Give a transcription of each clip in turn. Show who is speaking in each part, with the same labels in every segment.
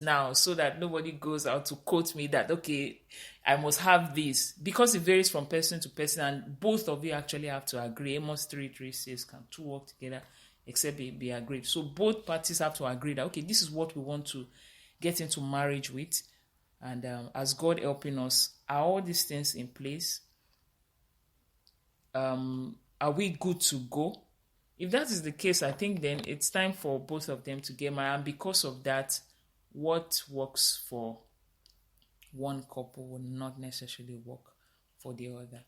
Speaker 1: now, so that nobody goes out to quote me that, okay, I must have this, because it varies from person to person, and both of you actually have to agree. Amos 3:3 says, can two work together except be agreed? So both parties have to agree that, okay, this is what we want to get into marriage with. And as God helping us, are all these things in place? Are we good to go? If that is the case, I think then it's time for both of them to get married. And because of that, what works for one couple will not necessarily work for the other.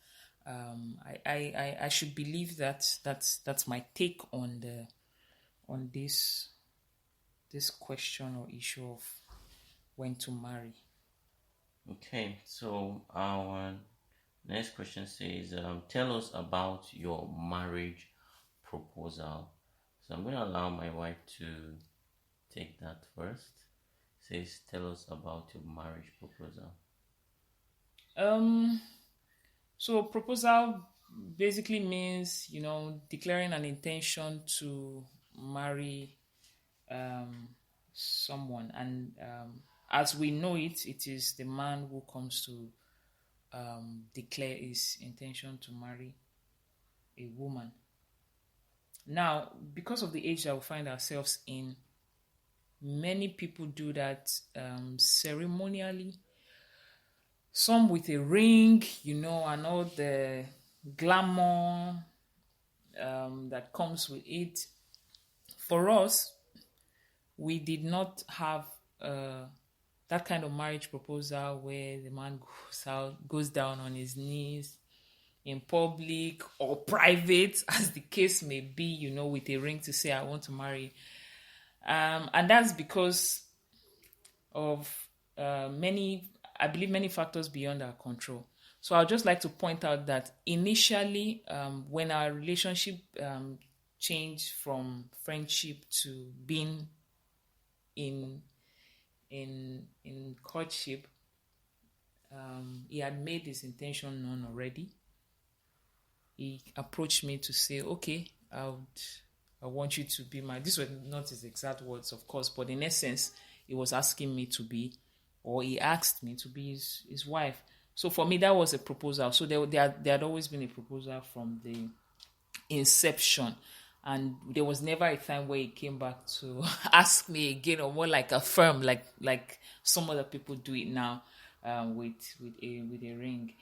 Speaker 1: I should believe that that's my take on this question or issue of when to marry.
Speaker 2: Okay, so our next question says, tell us about your marriage proposal. So I'm going to allow my wife to take that first. Says, tell us about your marriage proposal.
Speaker 1: Um, so proposal basically means, declaring an intention to marry someone, and as we know it, it is the man who comes to declare his intention to marry a woman. Now, because of the age that we find ourselves in, many people do that ceremonially. Some with a ring, and all the glamour that comes with it. For us, we did not have that kind of marriage proposal where the man goes down on his knees in public or private, as the case may be, with a ring to say, I want to marry. And that's because of many factors beyond our control. So I'd just like to point out that initially, when our relationship changed from friendship to being in courtship, he had made his intention known already. He approached me to say, okay, I want you to be my, this were not his exact words, of course, but in essence, he was asking me to be, or he asked me to be his wife. So for me, that was a proposal. So there had always been a proposal from the inception. And there was never a time where he came back to ask me again, or more like affirm, like some other people do it now, with a ring.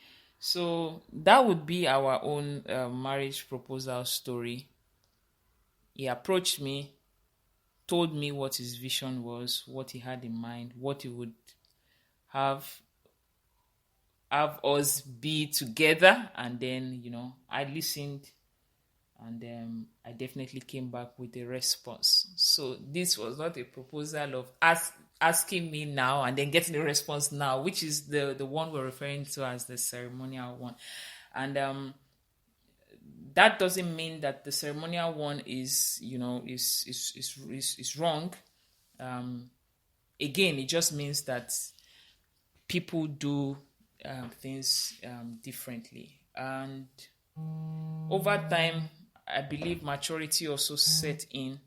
Speaker 1: So that would be our own marriage proposal story. He approached me, told me what his vision was, what he had in mind, what he would have us be together, and then I listened, and I definitely came back with a response. So this was not a proposal of asking me now and then getting a response now, which is the one we're referring to as the ceremonial one. And that doesn't mean that the ceremonial one is wrong. Again, it just means that people do things differently, and over time, I believe maturity also set in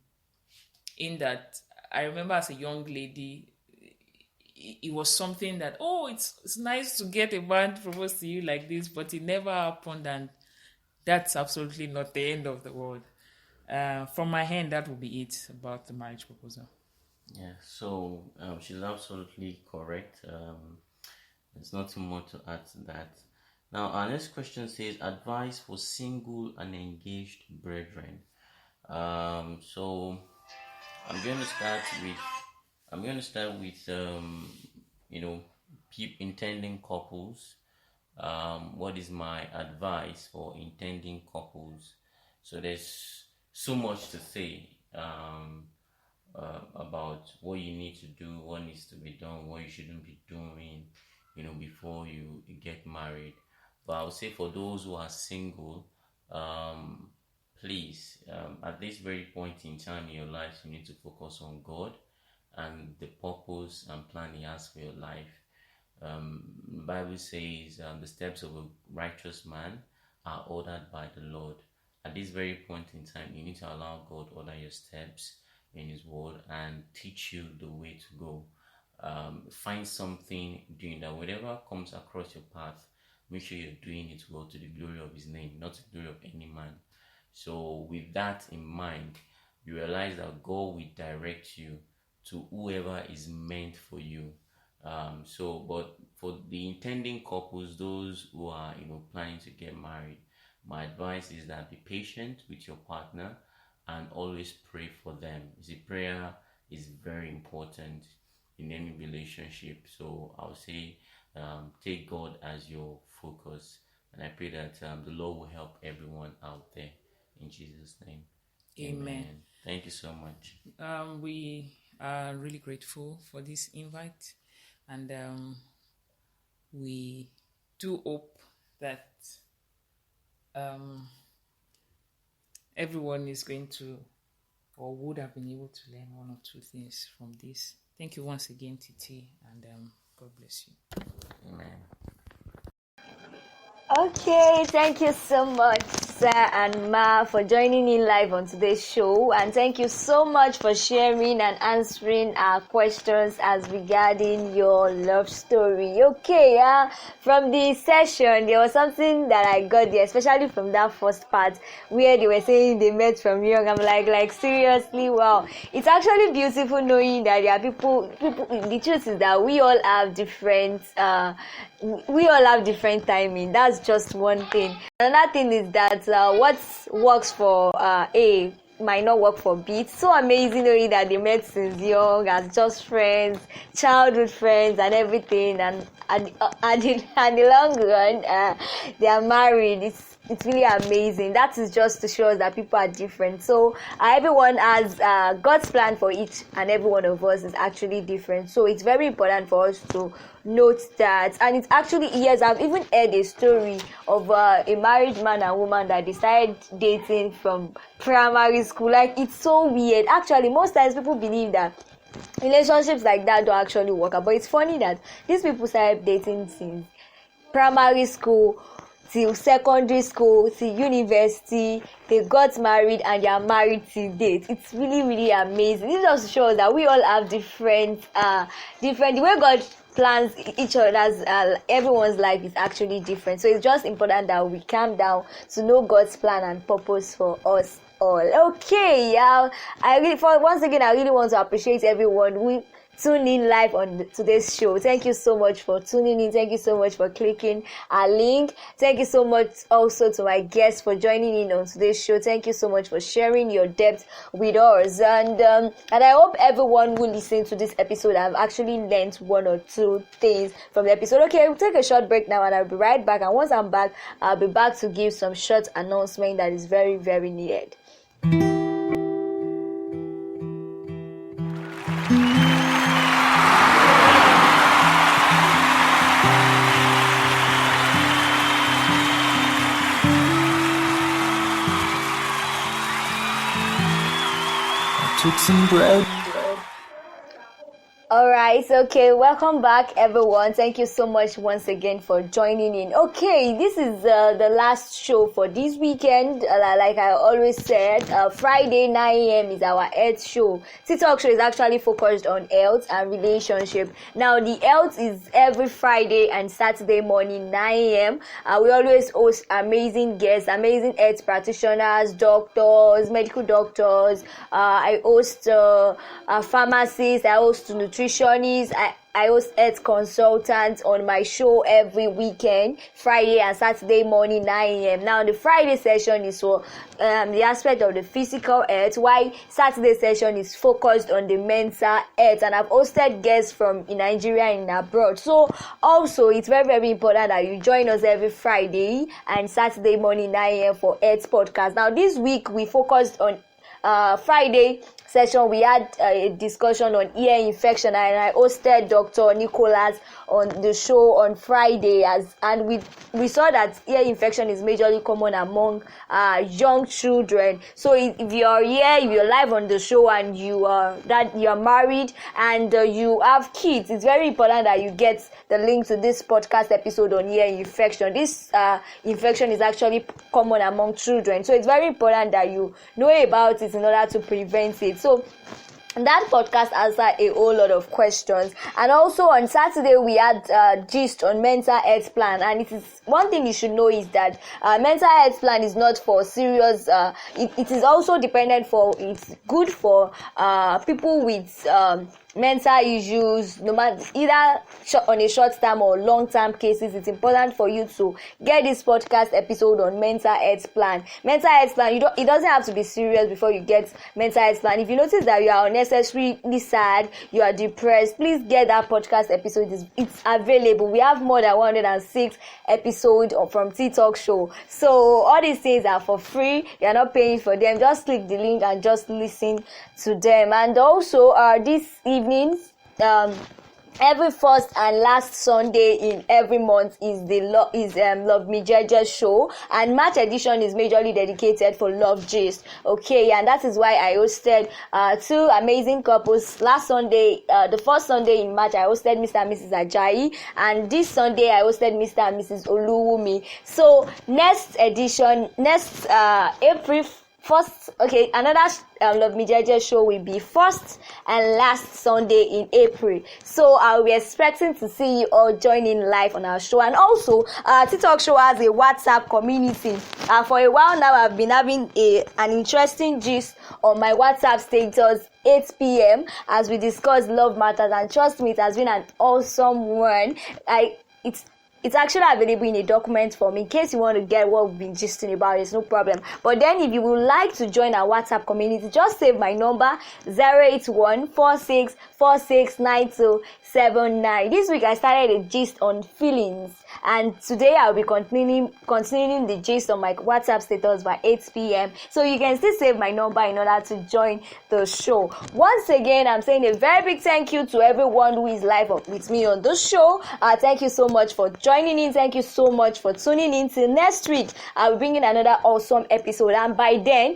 Speaker 1: that. I remember as a young lady, it was something that, it's nice to get a man propose to you like this, but it never happened, and that's absolutely not the end of the world. From my hand, that will be it about the marriage proposal.
Speaker 2: Yeah, so she's absolutely correct. There's nothing more to add to that. Now, our next question says, advice for single and engaged brethren. So I'm going to start with intending couples. What is my advice for intending couples? So there's so much to say about what you need to do, what needs to be done, what you shouldn't be doing, before you get married. But I would say for those who are single, please, at this very point in time in your life, you need to focus on God and the purpose and plan He has for your life. The Bible says the steps of a righteous man are ordered by the Lord. At this very point in time, you need to allow God order your steps in His word and teach you the way to go. find something doing that. Whatever comes across your path, make sure you're doing it well to the glory of His name, not to the glory of any man. So, with that in mind, you realize that God will direct you to whoever is meant for you. But for the intending couples, those who are planning to get married, my advice is that be patient with your partner and always pray for them. See, prayer is very important in any relationship. So I'll say, take God as your focus, and I pray that the Lord will help everyone out there in Jesus' name.
Speaker 1: Amen.
Speaker 2: Thank you so much.
Speaker 1: We are really grateful for this invite, and we do hope that everyone is going to or would have been able to learn one or two things from this. Thank you once again, Titi, and God bless you.
Speaker 2: Amen.
Speaker 3: Okay, thank you so much, Sir and Ma, for joining in live on today's show, and thank you so much for sharing and answering our questions as regarding your love story. Okay, from the session, there was something that I got there, especially from that first part where they were saying they met from young. I'm like seriously, wow. It's actually beautiful knowing that there are people. The truth is that we all have different timing. That's just one thing. Another thing is that what works for A might not work for B. It's so amazing knowing that they met since young, as just friends, childhood friends, and everything. And in the long run, they are married. It's really amazing. That is just to show us that people are different. So everyone has God's plan for each and every one of us is actually different. So it's very important for us to note that. And it's actually, yes, I've even heard a story of a married man and woman that decided dating from primary school. Like, it's so weird. Actually, most times people believe that relationships like that don't actually work out. But it's funny that these people started dating since primary school till secondary school, till university, they got married and they are married till date. It's really, really amazing. This just shows that we all have different, the way God plans each other's, everyone's life is actually different. So it's just important that we calm down to know God's plan and purpose for us all. Okay, once again, I really want to appreciate everyone who tune in live on today's show. Thank you so much for tuning in. Thank you so much for clicking our link. Thank you so much also to my guests for joining in on today's show. Thank you so much for sharing your depth with us. And I hope everyone who listened to this episode have actually learned one or two things from the episode. Okay, we'll take a short break now and I'll be right back. And once I'm back, I'll be back to give some short announcement that is very, very needed.
Speaker 4: Took some bread.
Speaker 3: Alright, okay, welcome back everyone. Thank you so much once again for joining in. Okay, this is the last show for this weekend. Like I always said, Friday 9 a.m. is our health show. TikTok show is actually focused on health and relationship. Now the health is every Friday and Saturday morning 9 a.m. We always host amazing guests, amazing health practitioners, doctors, medical doctors. I host pharmacists, I host nutritionists, I host health consultants on my show every weekend, Friday and Saturday morning 9 a.m. Now the Friday session is for the aspect of the physical health, while Saturday session is focused on the mental health, and I've hosted guests from in Nigeria and abroad. So also it's very, very important that you join us every Friday and Saturday morning 9 a.m. for health podcast. Now this week we focused on Friday session, we had a discussion on ear infection, and I hosted Dr. Nicholas on the show on Friday, and we saw that ear infection is majorly common among young children. So if you're here, if you're live on the show and you are married and you have kids, it's very important that you get the link to this podcast episode on ear infection. This infection is actually common among children, so it's very important that you know about it in order to prevent it. So that podcast answered a whole lot of questions. And also on Saturday we had gist on mental health plan, and it is one thing you should know is that mental health plan is not for serious, it is also dependent for, it's good for people with mental issues, no matter either on a short term or long term cases. It's important for you to get this podcast episode on mental health plan. Mental health plan, it doesn't have to be serious before you get mental health plan. If you notice that you are unnecessarily sad, you are depressed, please get that podcast episode. It's available. We have more than 106 episodes from TikTok show. So all these things are for free. You are not paying for them. Just click the link and just listen to them. And also this evenings, every first and last Sunday in every month is Love Me Jeje show, and March edition is majorly dedicated for love gist. Okay, and that is why I hosted two amazing couples last Sunday. The first Sunday in March I hosted Mr. and Mrs. Ajayi, and this Sunday I hosted Mr. and Mrs. Oluwumi. So next edition, next April 1st, okay, another Love Me Jeje show will be first and last Sunday in April. So I'll be expecting to see you all joining live on our show. And also, TikTok show has a WhatsApp community. For a while now, I've been having an interesting gist on my WhatsApp status 8 p.m. as we discuss love matters. And trust me, it has been an awesome one. It's actually available in a document form. In case you want to get what we've been gisting about, it's no problem. But then if you would like to join our WhatsApp community, just save my number 08146469279. This week I started a gist on feelings, and today I'll be continuing the gist on my WhatsApp status by 8 p.m. So you can still save my number in order to join the show. Once again, I'm saying a very big thank you to everyone who is live with me on the show. Thank you so much for joining in. Thank you so much for tuning in. Till next week, I'll bring in another awesome episode. And by then,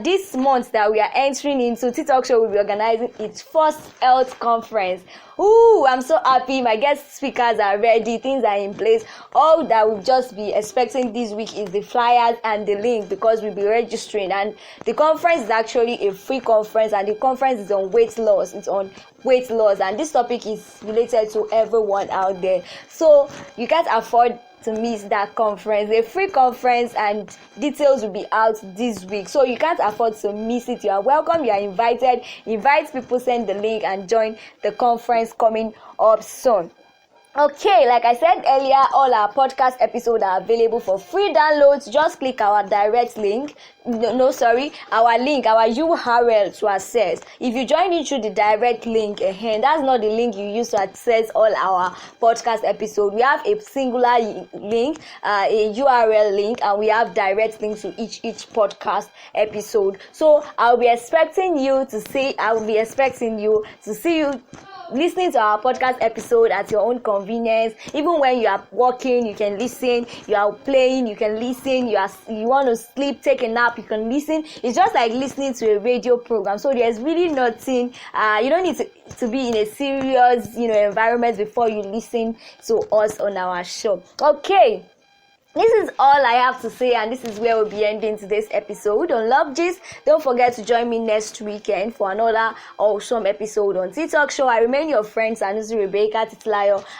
Speaker 3: this month that we are entering into, TikTok show will be organizing its first health conference. Ooh, I'm so happy. My guest speakers are ready. Things are in place. All that we'll just be expecting this week is the flyers and the link, because we'll be registering. And the conference is actually a free conference, and the conference is on weight loss. It's on weight loss, and this topic is related to everyone out there. So you can't afford to miss that conference. A free conference, and details will be out this week, so you can't afford to miss it. You are welcome, you are invited. Invite people, send the link, and join the conference coming up soon. Okay, like I said earlier, all our podcast episodes are available for free downloads. Just click our direct link. Our link, our URL to access. If you join in through the direct link, that's not the link you use to access all our podcast episodes. We have a singular link, a URL link, and we have direct links to each podcast episode. So I'll be expecting you to see you listening to our podcast episode at your own convenience. Even when you are walking, you can listen. You are playing, you can listen. You want to sleep, take a nap, you can listen. It's just like listening to a radio program. So there's really nothing. You don't need to be in a serious, environment before you listen to us on our show. Okay. This is all I have to say, and this is where we'll be ending today's episode on Love Gist. Don't forget to join me next weekend for another awesome episode on TikTok show. I remain your friend, Sanusi Rebecca.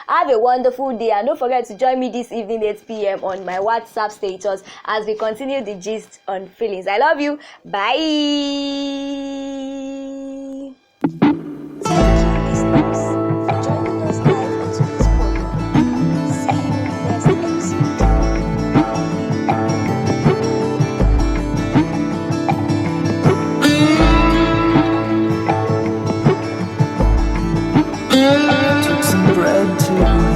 Speaker 3: Have a wonderful day, and don't forget to join me this evening 8 p.m. on my WhatsApp status as we continue the gist on feelings. I love you. Bye.
Speaker 4: Took some bread to him.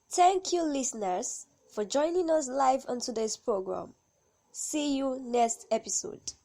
Speaker 5: Thank you, listeners, for joining us live on today's program. See you next episode.